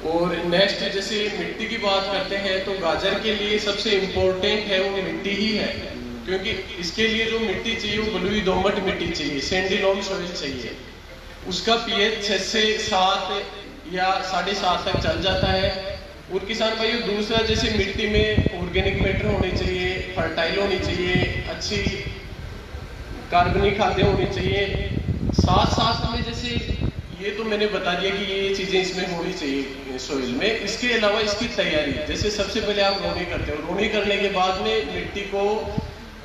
और नेक्स्ट जैसे मिट्टी की बात करते हैं तो गाजर के लिए सबसे इम्पोर्टेंट है वो मिट्टी ही है, क्योंकि इसके लिए जो मिट्टी चाहिए वो बलुई दोमट मिट्टी चाहिए, सैंडी लोम सॉइल चाहिए। उसका पीएच 6 से 7 या 7.5 तक चल जाता है। और किसान भाइयों दूसरा जैसे मिट्टी में ऑर्गेनिक मैटर होनी चाहिए, फर्टाइल होनी चाहिए, अच्छी कार्बनिक खाद्य होनी चाहिए। साथ साथ में जैसे ये तो मैंने बता दिया कि ये चीजें इसमें होनी चाहिए सोइल में। इसके अलावा इसकी तैयारी, जैसे सबसे पहले आप रोनी करते हो, रोनी करने के बाद में मिट्टी को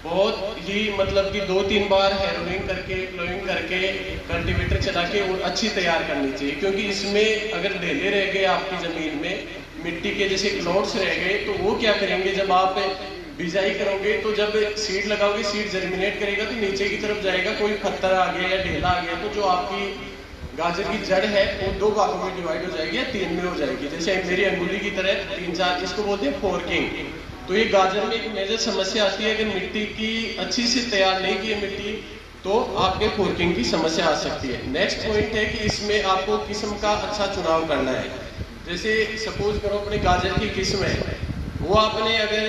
बहुत ही मतलब कि 2-3 बार हैरोइंग करके प्लोइंग करके कल्टीवेटर चला के और अच्छी तैयार करनी चाहिए, क्योंकि इसमें अगर ढेले रह गए आपकी जमीन में मिट्टी के जैसे क्लॉट्स रह गए तो वो क्या करेंगे, जब आप बिजाई करोगे तो जब सीड लगाओगे सीड जर्मिनेट करेगा तो नीचे की तरफ जाएगा, कोई पत्थर आ गया या ढेला आ गया तो जो आपकी गाजर की जड़ है वो 2 भागों में डिवाइड हो जाएगी या 3 में हो जाएगी, जैसे मेरी अंगुली की तरह 3-4, इसको बोलते हैं फोर्किंग। तो ये गाजर में एक मेजर समस्या आती है, अगर मिट्टी की अच्छी से तैयार नहीं की है मिट्टी तो आपके फोर्किंग की समस्या आ सकती है। नेक्स्ट पॉइंट है कि इसमें आपको किस्म का अच्छा चुनाव करना है। जैसे सपोज करो अपने गाजर की किस्म है, वो आपने अगर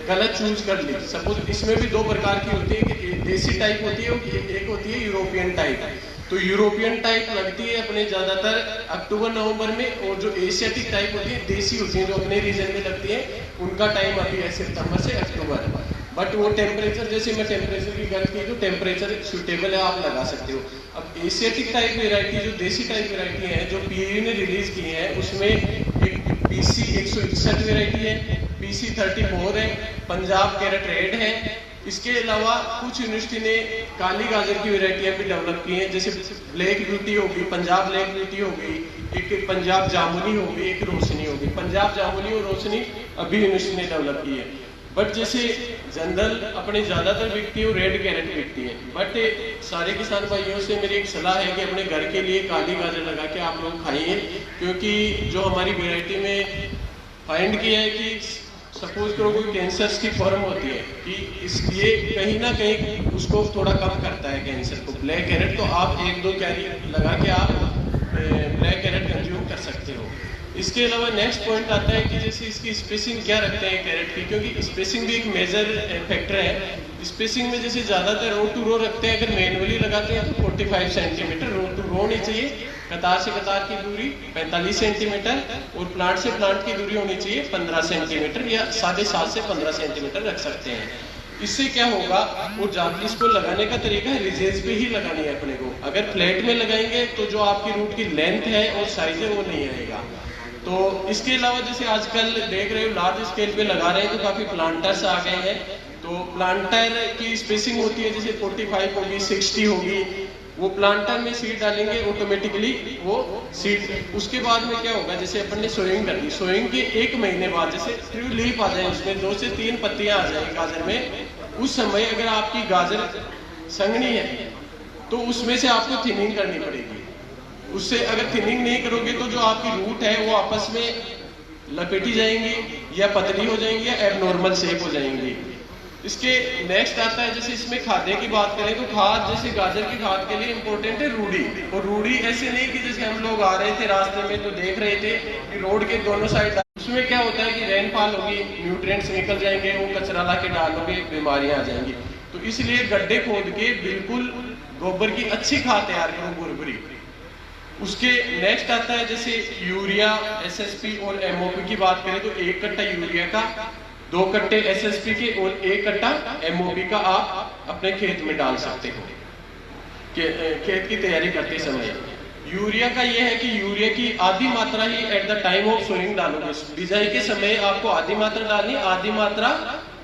गलत चूज कर ली, सपोज इसमें भी 2 प्रकार की होती है, कि देसी टाइप होती है, एक होती है यूरोपियन टाइप। तो यूरोपियन टाइप लगती है अपने ज्यादातर अक्टूबर-नवंबर में, और जो एशियाटिक टाइप होती है देसी होती है जो अपने रीजन में लगती है, उनका टाइम अभी है सितंबर से अक्टूबर। बट वो टेम्परेचर, जैसे मैं टेम्परेचर की बात की तो टेम्परेचर सूटेबल है, आप लगा सकते हो। अब एशियाटिक टाइप वेराइटी, जो देसी टाइप वेराइटी है जो पीएयू ने रिलीज की है, उसमें एक PC 161 वेराइटी है, PC 34 है, पंजाब कैरेट रेड है। इसके अलावा कुछ यूनिवर्सिटी ने काली गाजर की वेराइटियां भी डेवलप की हैं, जैसे ब्लैक ब्यूटी होगी, पंजाब ब्लैक ब्यूटी होगी, एक पंजाब जामुनी होगी, एक रोशनी होगी। पंजाब जामुनी और रोशनी अभी यूनिवर्सिटी ने डेवलप की है। बट जैसे जनरल अपने ज्यादातर बिकती है वो रेड कैरेट बिकती है। बट सारे किसान भाइयों से मेरी एक सलाह है कि अपने घर के लिए काली गाजर लगा के आप लोग खाइए, क्योंकि जो हमारी वेराइटी में फाइंड किया है कि सपोज करो कोई कैंसर्स की फॉर्म होती है कि ये कहीं ना कहीं उसको थोड़ा कम करता है कैंसर को, ब्लैक कैरेट। तो आप 1-2 कैरी लगा के आप ब्लैक कैरेट कंज्यूम कर सकते हो। इसके अलावा नेक्स्ट पॉइंट आता है कि जैसे इसकी स्पेसिंग क्या रखते हैं कैरेट की, क्योंकि स्पेसिंग भी एक मेजर फैक्टर है। स्पेसिंग में जैसे ज्यादातर रो टू रो रखते हैं, अगर मैनुअली लगाते हैं तो 45 सेंटीमीटर रो टू रो होनी चाहिए, कतार से कतार की दूरी 45 सेंटीमीटर, और प्लांट से प्लांट की दूरी होनी चाहिए 15 सेंटीमीटर या 7.5 से 15 सेंटीमीटर रख सकते हैं। इससे क्या होगा, वो जाती इसको लगाने का तरीका है रिजेज पे ही लगानी है अपने को। अगर फ्लैट में लगाएंगे तो जो आपकी रूट की लेंथ है और साइज है वो नहीं आएगा। तो इसके अलावा जैसे आजकल देख रहे हो लार्ज स्केल पे लगा रहे हैं तो काफी प्लांटर्स आ गए हैं। तो प्लांटर की स्पेसिंग होती है जैसे 45 होगी, 60 होगी, वो प्लांटर में सीड डालेंगे ऑटोमेटिकली वो सीड। उसके बाद में क्या होगा, जैसे अपन ने सोइंग कर दी, सोइंग के 1 महीने बाद जैसे ट्रू लीफ आ जाए, उसमें 2 से 3 पत्तियां आ जाए गाजर में, उस समय अगर आपकी गाजर संघनी है तो उसमें से आपको थिनिंग करनी पड़ेगी। उससे अगर थिनिंग नहीं करोगे तो जो आपकी रूट है वो आपस में लपेटी जाएंगी या पतली हो जाएंगी या एबनॉर्मल शेप हो जाएंगी। इसके नेक्स्ट आता है जैसे इसमें खाद्य की बात करें तो खाद, जैसे गाजर की खाद के लिए इंपॉर्टेंट है रूढ़ी। और रूढ़ी ऐसे नहीं कि जैसे हम लोग आ रहे थे रास्ते में तो देख रहे थे कि रोड के दोनों साइड, उसमें क्या होता है कि रेनफॉल होगी, न्यूट्रिएंट्स निकल जाएंगे, वो कचरा ला के डालोगे, बीमारियां आ जाएंगी। तो इसलिए गड्ढे खोद के बिल्कुल गोबर की अच्छी खाद तैयार करो, बुरबुरी। उसके नेक्स्ट आता है जैसे यूरिया, SSP और MOP की बात करें तो 1 कट्टा यूरिया का, 2 कट्टे SSP के और 1 कट्टा MOP का आप अपने खेत में डाल सकते हो खेत की तैयारी करते समय। यूरिया का यह है कि यूरिया की आधी मात्रा ही at the time of sowing डालोगे, बिजाई के समय आपको आधी मात्रा डालनी, आधी मात्रा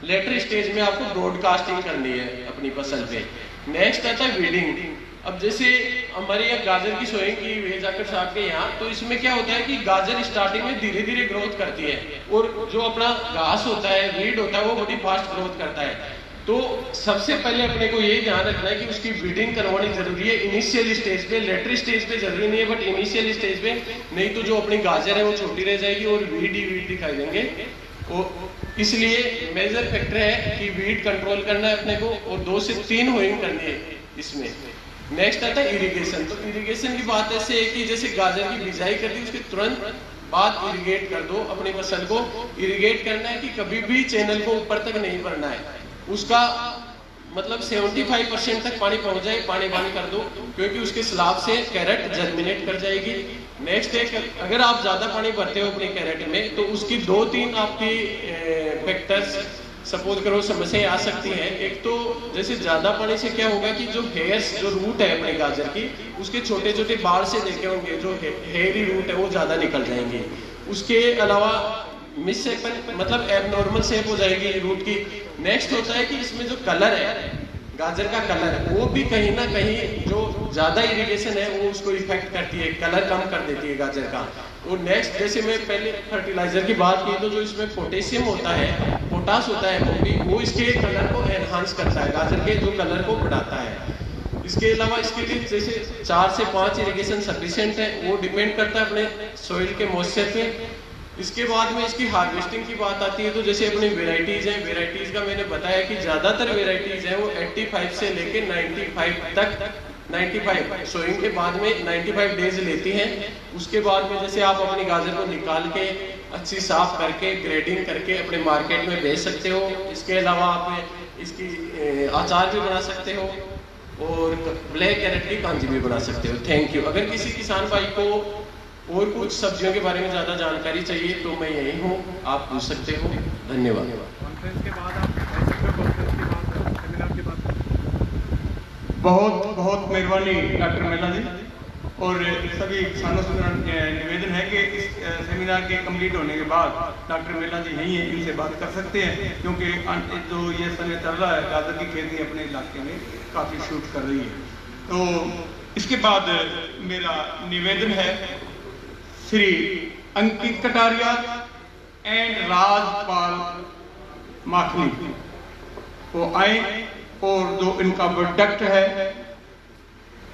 लेटर स्टेज में आपको ब्रॉडकास्टिंग करनी है अपनी फसल पे। नेक्स्ट आता है वीडिंग। अब जैसे हमारे यहाँ गाजर की सोइंग की हुई जाकर साहब के यहाँ, तो इसमें क्या होता है कि गाजर स्टार्टिंग में धीरे धीरे ग्रोथ करती है, और जो अपना घास होता है, वीड होता है, वो बड़ी फास्ट ग्रोथ करता है। तो सबसे पहले अपने को ये ध्यान रखना है कि उसकी वीडिंग करवानी जरूरी है इनिशियल स्टेज पे, लेटर स्टेज पे जरूरी नहीं है, बट इनिशियल स्टेज पे, नहीं तो जो अपनी गाजर है वो छोटी रह जाएगी और वीड ही वीड दिखाई देंगे। और इसलिए मेजर फैक्टर है कि वीड कंट्रोल करना है अपने को, और 2 से 3 होइंग करनी है इसमें। नेक्स्ट आता है इरिगेशन। तो इरिगेशन की बात ऐसे है कि जैसे गाजर की बिजाई कर दी, उसके तुरंत बाद इरिगेट कर दो अपनी फसल को। इरिगेट करना है कि कभी भी चैनल को ऊपर तक नहीं भरना है, उसका मतलब 75% तक पानी पहुंच जाए, पानी कर दो, क्योंकि उसके स्लाब से कैरेट जर्मिनेट कर जाएगी। नेक्स्ट है, अगर आप ज्यादा पानी भरते हो अपनी कैरेट में तो उसकी 2-3 आपकी फैक्टर्स सपोज करो समस्याएं आ सकती हैं। एक तो जैसे ज्यादा पानी से क्या होगा कि जो हेयर्स, जो रूट है अपने गाजर की, उसके छोटे छोटे बाढ़ से देखे होंगे, जो हेयरी रूट है वो ज्यादा निकल जाएंगे। उसके अलावा मिस शेप मतलब एबनॉर्मल शेप हो जाएगी रूट की। नेक्स्ट होता है कि इसमें जो कलर है, गाजर का कलर, वो भी कहीं ना कहीं जो ज्यादा इरिगेशन है वो उसको इफेक्ट करती है, कलर कम कर देती है गाजर का। और नेक्स्ट, जैसे मैं पहले फर्टिलाइजर की बात की, तो जो इसमें पोटेशियम होता है, पोटास होता है, वो इसके कलर को एनहांस करता है, गाजर के जो कलर को बढ़ाता है। इसके अलावा इसके लिए जैसे 4 से 5 इरिगेशन सफिशिएंट है, वो डिपेंड करता है अपने सॉइल के मॉइस्चर पे। इसके बाद में इसकी हार्वेस्टिंग की बात आती है, तो जैसे अपनी वेराइटीज हैं, वेराइटीज का मैंने बताया कि ज्यादातर वेराइटीज हैं वो 85 से लेके 95 तक, 95 सोइंग के बाद में 95 डेज लेती हैं। उसके बाद में जैसे आप अपनी गाजर को निकाल के अच्छी साफ करके ग्रेडिंग करके अपने मार्केट में बेच सकते हो। इसके अलावा आप इसकी अचार भी बना सकते हो और ब्लैक कैरेट की कांजी भी बना सकते हो। Thank you. अगर किसी किसान भाई को और कुछ सब्जियों के बारे में ज्यादा जानकारी चाहिए तो मैं यही हूँ, आप पूछ सकते हो। धन्यवाद। कॉन्फ्रेंस के बाद आप सेमिनार के बाद बहुत बहुत मेहरबानी डॉक्टर मेला जी। और सभी किसानों से निवेदन है कि इस सेमिनार के कंप्लीट होने के बाद डॉक्टर मेला जी यहीं है, इनसे बात कर सकते हैं, क्योंकि जो ये समय चल रहा है गाजर की खेती अपने इलाके में काफ़ी शूट कर रही है। तो इसके बाद मेरा निवेदन है श्री अंकित कटारिया एंड राजपाल माखनी वो आए और जो इनका प्रोडक्ट है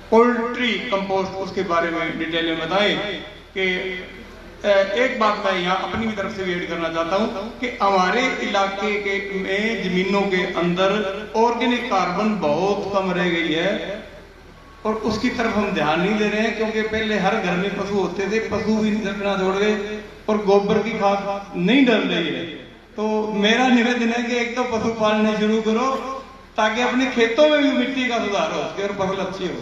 पोल्ट्री कंपोस्ट, उसके बारे में डिटेल में बताएं। कि एक बात मैं यहाँ अपनी भी तरफ से भी ऐड करना चाहता हूँ कि हमारे इलाके के में जमीनों के अंदर ऑर्गेनिक कार्बन बहुत कम रह गई है और उसकी तरफ हम ध्यान नहीं दे रहे हैं, क्योंकि पहले हर घर में पशु होते थे, पशु भी रखना छोड़ गए और गोबर की खाद नहीं डल रही है। तो मेरा निवेदन है कि एक तो पशु पालने शुरू करो ताकि अपने खेतों में भी मिट्टी का सुधार हो सके और फसल अच्छी हो।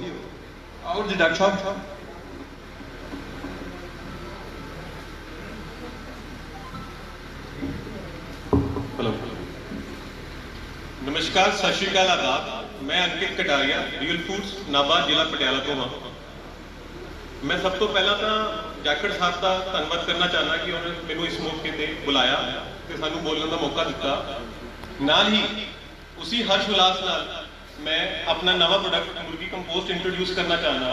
और जी डॉक्टर साहब। हेलो, नमस्कार, सत श्री अकाल, आदाब। मैं अंकित कटारिया रियल फूड्स नाभा ਜ਼ਿਲ੍ਹਾ ਪਟਿਆਲਾ ਤੋਂ ਹਾਂ। मैं सब तो पहला तो जाखड़ साहब का धन्यवाद करना चाहना कि उन्होंने मैनू इस मौके पर बुलाया तो सानू बोलने का मौका दिता। नाल ही उसी हर्ष उल्लास नाल मैं अपना नवा प्रोडक्ट मुर्गी कंपोस्ट इंट्रोड्यूस करना चाहना।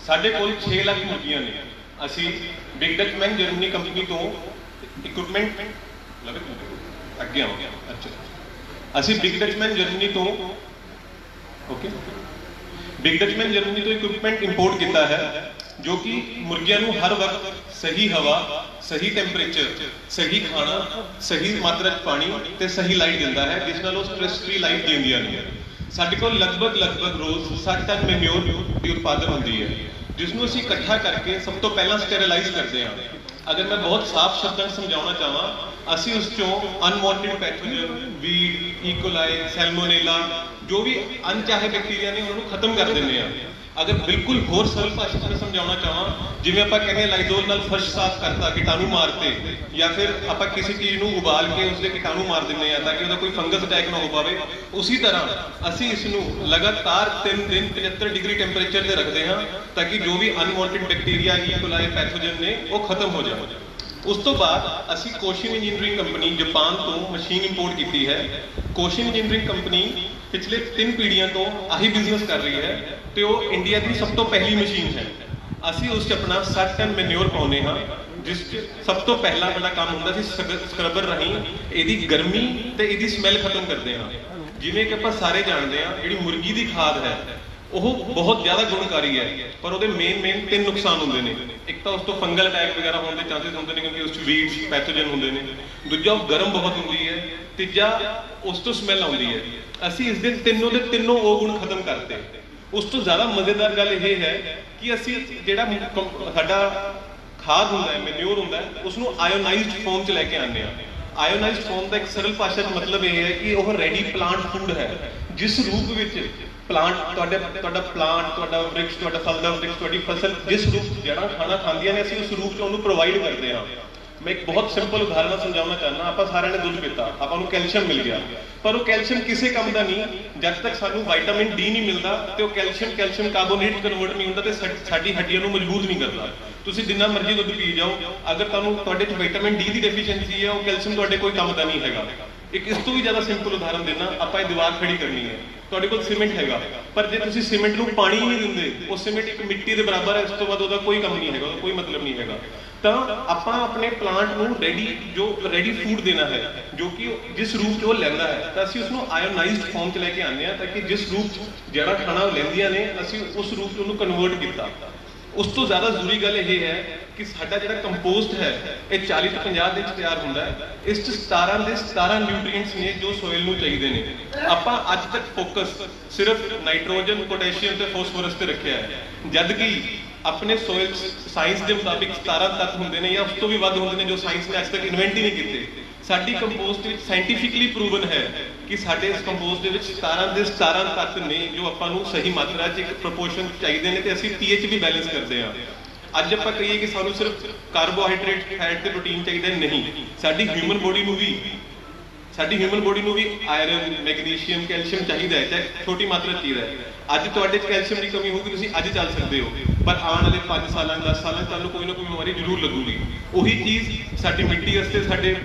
साढ़े कोल 6 लाख मुर्गियां ने। असी बिग डचमैन जर्मनी कंपनी तो इक्विपमेंट अगे हो गया। अच्छा, असी बिग डचमैन जर्मनी तो बिग डचमैन जर्मनी तो इक्विपमेंट इंपोर्ट किया है जो कि मुर्गियां नू हर वक्त सही हवा, सही टैंपरेचर, सही खाना, सही मात्रा पानी ते सही लाइट दिंदा है, जिस नाल वो स्ट्रेस फ्री लाइफ दिंदियां ने। साडे कोल लगभग रोज 60 टन मैन्योर की उत्पादन होती है, जिसनों असीं इकट्ठा करके सब तो पहला स्टेरिलाइज करते हैं। अगर मैं बहुत साफ शब्दों समझाना चाहवा, असीं उस चों unwanted pathogen, weed, E coli, Salmonella, जो भी अनचाहे बैक्टीरिया ने उन्होंने खत्म कर देने हैं। अगर बिल्कुल होर सरल भाषा में समझाना चाहवा, जिवें आपां कहने लाइजोल नाल फर्श साफ करता, कीटाणु मारते, या फिर आपां किसी चीज़ नूं उबाल के उसके कीटाणु मार दिंदे आ ताकि उसका कोई फंगस अटैक ना हो पावे, उसी तरह असीं इसनूं लगातार 3 दिन 75 डिग्री टैंपरेचर ते रखते हैं ताकि जो भी अनवांटेड बैक्टीरिया, इकोलाई, पैथोजन ने वो खत्म हो जाए। उस तो बाद असीं कोशिन इंजीनियरिंग कंपनी जापान तो मशीन इंपोर्ट की है। कोशिन इंजीनियरिंग कंपनी पिछले 3 पीढ़ियों तो आही बिजनेस कर रही है, तो वो इंडिया की सब तो पहली मशीन है। असीं उस अपना 60 टन मैन्योर पाउने हाँ, जिस सब तो पहला बड़ा काम होंदा सी स्क्रबर राही इहदी गर्मी ते इहदी स्मैल खत्म करते हैं। जिवें कि आपां सारे जानते हैं जिहड़ी मुर्गी की खाद है वो बहुत ज़्यादा गुणकारी है, पर वो मेन 3 नुकसान होंगे ने। एक तो उस तो फंगल अटैक वगैरह होने के चांसेस होंगे ने क्योंकि उस वीड्स पैथोजन होंगे ने। दूजा वो गर्म बहुत होंगी है। तीजा उस तो स्मैल आती है। असी इस दिन तीनों के तीनों वो गुण खत्म करते। ਉਸ ਤੋਂ ਜ਼ਿਆਦਾ ਮਜ਼ੇਦਾਰ ਗੱਲ ਇਹ ਹੈ ਕਿ ਅਸੀਂ ਜਿਹੜਾ ਸਾਡਾ ਖਾਦ ਹੁੰਦਾ ਹੈ, ਮੈਨਿਓਰ ਹੁੰਦਾ ਹੈ, ਉਸ ਨੂੰ ਆਇਓਨਾਈਜ਼ਡ ਫਾਰਮ 'ਚ ਲੈ ਕੇ ਆਉਂਦੇ ਹਾਂ। ਆਇਓਨਾਈਜ਼ਡ ਫਾਰਮ ਦਾ ਇੱਕ ਸਰਲ ਭਾਸ਼ਾ 'ਚ ਮਤਲਬ ਇਹ ਹੈ ਕਿ ਉਹ ਰੈਡੀ ਪਲਾਂਟ ਫੂਡ ਹੈ, ਜਿਸ ਰੂਪ ਵਿੱਚ ਪਲਾਂਟ ਤੁਹਾਡਾ ਪਲਾਂਟ, ਤੁਹਾਡਾ ਵ੍ਰਿਕਸ਼, ਤੁਹਾਡਾ ਫਲ ਦਾ ਵ੍ਰਿਕਸ਼, ਤੁਹਾਡੀ ਫਸਲ ਜਿਸ ਰੂਪ ਜੜ੍ਹਾਂ ਖਾਣਾ ਖਾਂਦੀਆਂ ਨੇ, ਅਸੀਂ ਉਸ ਰੂਪ 'ਚ ਉਹਨੂੰ ਪ੍ਰੋਵਾਈਡ ਕਰਦੇ ਹਾਂ। ਮੈਂ ਇੱਕ ਬਹੁਤ ਸਿੰਪਲ ਉਦਾਹਰਨ ਨਾਲ ਸਮਝਾਉਣਾ ਚਾਹੁੰਦਾ। ਆਪਾਂ ਸਾਰਿਆਂ ਨੇ ਦੁੱਧ ਪੀਤਾ, ਆਪਾਂ ਨੂੰ ਕੈਲਸ਼ੀਅਮ ਮਿਲ ਗਿਆ, ਪਰ ਉਹ ਕੈਲਸ਼ੀਅਮ ਕਿਸੇ ਕੰਮ ਦਾ ਨਹੀਂ ਜਦ ਤੱਕ ਸਾਨੂੰ ਵਿਟਾਮਿਨ ਡੀ ਨਹੀਂ ਮਿਲਦਾ ਤੇ ਉਹ ਕੈਲਸ਼ੀਅਮ ਕਾਰਬੋਨੇਟ ਕਨਵਰਟ ਨਹੀਂ ਹੁੰਦਾ ਤੇ ਸਾਡੀ ਹੱਡੀਆਂ ਨੂੰ ਮਜ਼ਬੂਤ ਨਹੀਂ ਕਰਦਾ। ਤੁਸੀਂ ਜਿੰਨਾ ਮਰਜ਼ੀ ਦੁੱਧ ਪੀ ਜਾਓ, ਅਗਰ ਤੁਹਾਨੂੰ ਤੁਹਾਡੇ 'ਚ ਵਿਟਾਮਿਨ ਡੀ ਦੀ ਡੈਫੀਸ਼ੀਐਂਸੀ ਹੈ, ਉਹ ਕੈਲਸ਼ੀਅਮ ਤੁਹਾਡੇ ਕੋਈ ਕੰਮ ਦਾ ਨਹੀਂ ਹੈਗਾ। ਇੱਕ ਇਸ ਤੋਂ ਵੀ ਜ਼ਿਆਦਾ ਸਿੰਪਲ ਉਦਾਹਰਨ ਦੇਣਾ, ਆਪਾਂ ਇਹ ਦੀਵਾਰ ਖੜੀ ਕਰਨੀ ਹੈ, ਤੁਹਾਡੇ ਕੋਲ ਸੀਮੈਂਟ ਹੈਗਾ, ਪਰ ਜੇ ਤੁਸੀਂ ਸੀਮੈਂਟ ਨੂੰ ਪਾਣੀ ਹੀ ਨਹੀਂ ਦਿੰਦੇ, ਉਹ ਸੀਮੈਂਟ ਇੱਕ ਮਿੱਟੀ ਦੇ ਬਰਾਬਰ ਹੈ, ਇਸ ਤੋਂ ਬਾਅਦ ਉਹਦਾ ਕੋਈ ਕੰਮ ਨਹੀਂ ਹੈਗਾ, ਉਹਦਾ ਕੋਈ ਮਤਲਬ ਨਹੀਂ ਹੈਗਾ। ਤਾਂ ਆਪਾਂ ਆਪਣੇ ਪਲਾਂਟ ਨੂੰ ਰੈਡੀ ਫੂਡ ਦੇਣਾ ਹੈ, ਜੋ ਕਿ ਜਿਸ ਰੂਪ 'ਚ ਉਹ ਲੈਂਦਾ ਹੈ, ਤਾਂ ਅਸੀਂ ਉਸਨੂੰ ਆਇਓਨਾਈਜ਼ਡ ਫਾਰਮ 'ਚ ਲੈ ਕੇ ਆਉਂਦੇ ਹਾਂ, ਤਾਂ ਕਿ ਜਿਸ ਰੂਪ 'ਚ ਜਿਹੜਾ ਖਾਣਾ ਉਹ ਲੈਂਦੀਆਂ ਨੇ, ਅਸੀਂ ਉਸ ਰੂਪ 'ਚ ਉਹਨੂੰ ਕਨਵਰਟ ਕੀਤਾ। ਉਸ ਤੋਂ ਜ਼ਿਆਦਾ ਜ਼ਰੂਰੀ ਗੱਲ ਇਹ ਹੈ ਕਿ ਸਾਡਾ ਜਿਹੜਾ ਕੰਪੋਸਟ ਹੈ, ਇਹ 40 ਤੋਂ 50 ਦਿਨ 'ਚ ਤਿਆਰ ਹੁੰਦਾ ਹੈ। ਇਸ 'ਚ 17 ਦੇ 17 ਨਿਊਟ੍ਰੀਐਂਟਸ ਨੇ ਜੋ ਸੋਇਲ ਨੂੰ ਚਾਹੀਦੇ ਨੇ। ਆਪਾਂ ਅੱਜ ਤੱਕ ਫੋਕਸ ਸਿਰਫ ਨਾਈਟ੍ਰੋਜਨ, ਪੋਟੈਸ਼ੀਅਮ ਤੇ ਫਾਸਫੋਰਸ ਤੇ ਰੱਖਿਆ ਹੈ, ਜਦ ਕਿ ਆਪਣੇ ਸੋਇਲ ਸਾਇੰਸ ਦੇ ਮੁਤਾਬਿਕ 17 ਤੱਤ ਹੁੰਦੇ ਨੇ ਜਾਂ ਉਸ ਤੋਂ ਵੀ ਵੱਧ ਹੁੰਦੇ ਨੇ, ਜੋ ਸਾਇੰਸ ਨੇ ਅੱਜ ਤੱਕ ਇਨਵੈਂਟ ਹੀ ਨਹੀਂ ਕੀਤੇ। ਸਾਡੀ ਕੰਪੋਸਟ ਵਿੱਚ ਸਾਇੰਟੀਫਿਕਲੀ ਪ੍ਰੂਵਨ ਹੈ ਕਿ ਸਾਡੇ ਇਸ ਕੰਪੋਸਟ ਦੇ ਵਿੱਚ 17 ਦੇ 17 ਤੱਤ ਨੇ, ਜੋ ਆਪਾਂ ਨੂੰ ਸਹੀ ਮਾਤਰਾ 'ਚ ਇੱਕ ਪ੍ਰੋਪੋਰਸ਼ਨ ਚਾਹੀਦੇ ਨੇ, ਤੇ ਅਸੀਂ ਪੀਐਚ ਵੀ ਬੈਲੈਂਸ ਕਰਦੇ ਹਾਂ। ਅੱਜ ਆਪਾਂ ਕਹੀਏ ਕਿ ਸਾਨੂੰ ਸਿਰਫ ਕਾਰਬੋਹਾਈਡਰੇਟ, ਫੈਟ ਤੇ ਪ੍ਰੋਟੀਨ ਚਾਹੀਦਾ, ਨਹੀਂ। ਸਾਡੀ ਹਿਊਮਨ ਬੋਡੀ ਨੂੰ ਵੀ ਆਇਰਨ, ਮੈਗਨੀਸ਼ੀਅਮ, ਕੈਲਸ਼ੀਅਮ ਚਾਹੀਦਾ ਹੈ, ਚਾਹੇ ਛੋਟੀ ਮਾਤਰਾ 'ਚ ਚਾਹੀਦਾ ਹੈ। ਅੱਜ ਤੁਹਾਡੇ 'ਚ ਕੈਲਸ਼ੀਅਮ ਦੀ ਕਮੀ ਹੋਊਗੀ, ਤੁਸੀਂ ਅੱਜ ਚੱਲ ਸਕਦੇ ਹੋ, ਪਰ ਆਉਣ ਵਾਲੇ 5 ਸਾਲਾਂ 10 ਸਾਲਾਂ 'ਚ ਤੁਹਾਨੂੰ ਕੋਈ ਨਾ ਕੋਈ ਬਿਮਾਰੀ ਜ਼ਰੂਰ ਲੱਗੂਗੀ। ਉਹੀ ਚੀਜ਼ ਸਾਡੀ ਮਿੱਟੀ ਵਾਸਤੇ, ਸਾਡੇ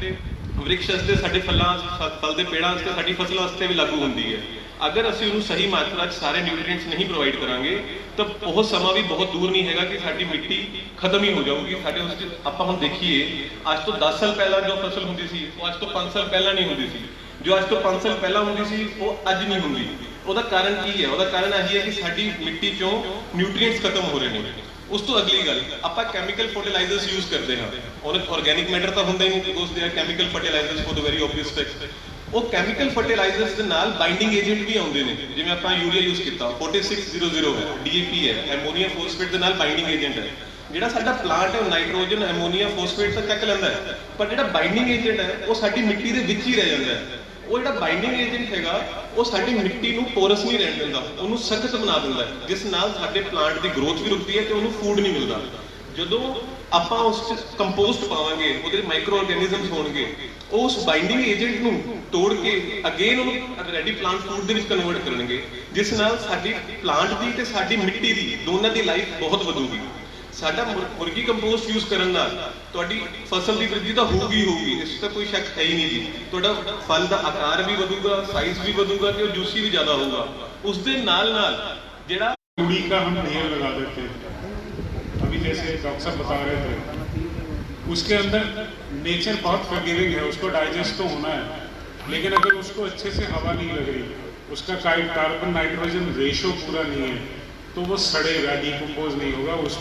ਵ੍ਰਿਕਸ਼ ਵਾਸਤੇ, ਸਾਡੇ ਫਲ ਦੇ ਪੇੜਾਂ ਵਾਸਤੇ, ਸਾਡੀ ਫਸਲਾਂ ਵਾਸਤੇ ਵੀ ਲਾਗੂ ਹੁੰਦੀ ਹੈ। ਅਗਰ ਅਸੀਂ ਉਹਨੂੰ ਸਹੀ ਮਾਤਰਾ 'ਚ ਸਾਰੇ ਨਿਊਟ੍ਰੀਐਂਟਸ ਨਹੀਂ ਪ੍ਰੋਵਾਈਡ ਕਰਾਂਗੇ, ਤਾਂ ਉਹ ਸਮਾਂ ਵੀ ਬਹੁਤ ਦੂਰ ਨਹੀਂ ਹੈਗਾ ਕਿ ਸਾਡੀ ਮਿੱਟੀ ਖਤਮ ਹੀ ਹੋ ਜਾਊਗੀ। ਸਾਡੇ ਉਸ 'ਚ ਆਪਾਂ ਹੁਣ ਦੇਖੀਏ, ਅੱਜ ਤੋਂ 10 ਸਾਲ ਪਹਿਲਾਂ ਜੋ ਫਸਲ ਹੁੰਦੀ ਸੀ, ਉਹ ਅੱਜ ਤੋਂ 5 ਸਾਲ ਪਹਿਲਾਂ ਨਹੀਂ ਹੁੰਦੀ ਸੀ। ਜੋ ਅੱਜ ਤੋਂ 5 ਸਾਲ ਪਹਿਲਾਂ ਹੁੰਦੀ ਸੀ, ਉਹ ਅੱਜ ਨਹੀਂ ਹੁੰਦੀ। ਉਹਦਾ ਕਾਰਨ ਕੀ ਹੈ? ਉਹਦਾ ਕਾਰਨ ਇਹੀ ਹੈ ਕਿ ਸਾਡੀ ਮਿੱਟੀ 'ਚੋਂ ਨਿਊਟ੍ਰੀਐਂਟਸ ਖਤਮ ਹੋ ਰਹੇ ਨੇ। ਉਸ ਤੋਂ ਅਗਲੀ ਗੱਲ, ਆਪਾਂ ਕੈਮੀਕਲ ਫਰਟੀਲਾਈਜ਼ਰਸ ਯੂਜ਼ ਕਰਦੇ ਹਾਂ। ਉਹਨੇ ਆਰਗੈਨਿਕ ਮੈਟਰ ਤਾਂ ਹੁੰਦਾ ਹੀ ਨਹੀਂ, because they are chemical fertilisers for the very obvious fact. ਉਹ ਕੈਮੀਕਲ ਫਰਟੀਲਾਈਜ਼ਰਸ ਦੇ ਨਾਲ ਬਾਈਂਡਿੰਗ ਏਜੰਟ ਵੀ ਆਉਂਦੇ ਨੇ, ਜਿਵੇਂ ਆਪਾਂ ਯੂਰੀਆ ਯੂਜ਼ ਕੀਤਾ, 4600 ਹੈ, ਡੀਏਪੀ ਹੈ, ਐਮੋਨੀਆ ਫੋਸਫੇਟ ਦੇ ਨਾਲ ਬਾਈਂਡਿੰਗ ਏਜੰਟ ਹੈ। ਜਿਹੜਾ ਸਾਡਾ ਪਲਾਂਟ ਹੈ, ਉਹ ਨਾਈਟ੍ਰੋਜਨ, ਐਮੋਨੀਆ, ਫੋਸਫੇਟ ਤਾਂ ਚੱਕ ਲੈਂਦਾ ਹੈ, ਪਰ ਜਿਹੜਾ ਬਾਈਂਡਿੰਗ ਏਜੰਟ ਹੈ, ਉਹ ਸਾਡੀ ਮਿੱਟੀ ਦੇ ਵਿੱਚ ਹੀ ਰਹਿ ਜਾਂਦਾ ਹੈ। ਉਹ ਜਿਹੜਾ ਬਾਈਂਡਿੰਗ ਏਜੰਟ ਹੈਗਾ, ਉਹ ਸਾਡੀ ਮਿੱਟੀ ਨੂੰ ਪੋਰਸ ਨਹੀਂ ਰਹਿਣ ਦਿੰਦਾ, ਉਹਨੂੰ ਸਖਤ ਬਣਾ ਦਿੰਦਾ ਹੈ, ਜਿਸ ਨਾਲ ਸਾਡੇ ਪਲਾਂਟ ਦੀ ਗਰੋਥ ਵੀ ਰੁਕਦੀ ਹੈ ਤੇ ਉਹਨੂੰ ਫੂਡ ਨਹੀਂ ਮਿਲਦਾ। ਜਦੋਂ ਆਪਾਂ ਉਸ 'ਚ ਕੰਪੋਸਟ ਪਾਵਾਂਗੇ, ਉਹਦੇ ਮਾਈਕਰੋ ਆਰਗੈਨਿਜ਼ਮਸ ਹੋਣਗੇ, ਉਹ ਉਸ ਬਾਈਂਡਿੰਗ ਏਜੰਟ ਨੂੰ ਤੋੜ ਕੇ ਅਗੇਨ ਉਹਨੂੰ ਰੈਡੀ ਪਲਾਂਟ ਫੂਡ ਦੇ ਵਿੱਚ ਕਨਵਰਟ ਕਰਨਗੇ, ਜਿਸ ਨਾਲ ਸਾਡੀ ਪਲਾਂਟ ਦੀ ਤੇ ਸਾਡੀ ਮਿੱਟੀ ਦੀ ਦੋਨਾਂ ਦੀ ਲਾਈਫ ਬਹੁਤ ਵਧੂਗੀ। ਸਾਡਾ ਮੁਰਗੀ ਕੰਪੋਸਟ ਯੂਜ਼ ਕਰਨ ਨਾਲ ਤੁਹਾਡੀ ਫਸਲ ਦੀ ਵ੍ਰਿੱਧੀ ਤਾਂ ਹੋਊਗੀ, ਇਸ 'ਚ ਤਾਂ ਕੋਈ ਸ਼ੱਕ ਹੈ ਹੀ ਨਹੀਂ ਜੀ। ਤੁਹਾਡਾ ਫਲ ਦਾ ਆਕਾਰ ਵੀ ਵਧੂਗਾ, ਸਾਈਜ਼ ਵੀ ਵਧੂਗਾ ਤੇ ਉਹ ਜੂਸੀ ਵੀ ਜ਼ਿਆਦਾ ਹੋਊਗਾ। ਉਸ ਦੇ ਨਾਲ ਜਿਹੜਾ तूड़ी का हम ढेर लगा देते हैं। अभी जैसे डॉक्टर साहब बता रहे थे, उसके अंदर नेचर बहुत फॉरगिविंग है, उसको डाइजेस्ट तो होना है, लेकिन अगर उसको अच्छे से हवा नहीं लग रही, उसका कार्बन नाइट्रोजन रेशो पूरा नहीं है, तो वो सड़ेगा, डिकम्पोज नहीं होगा।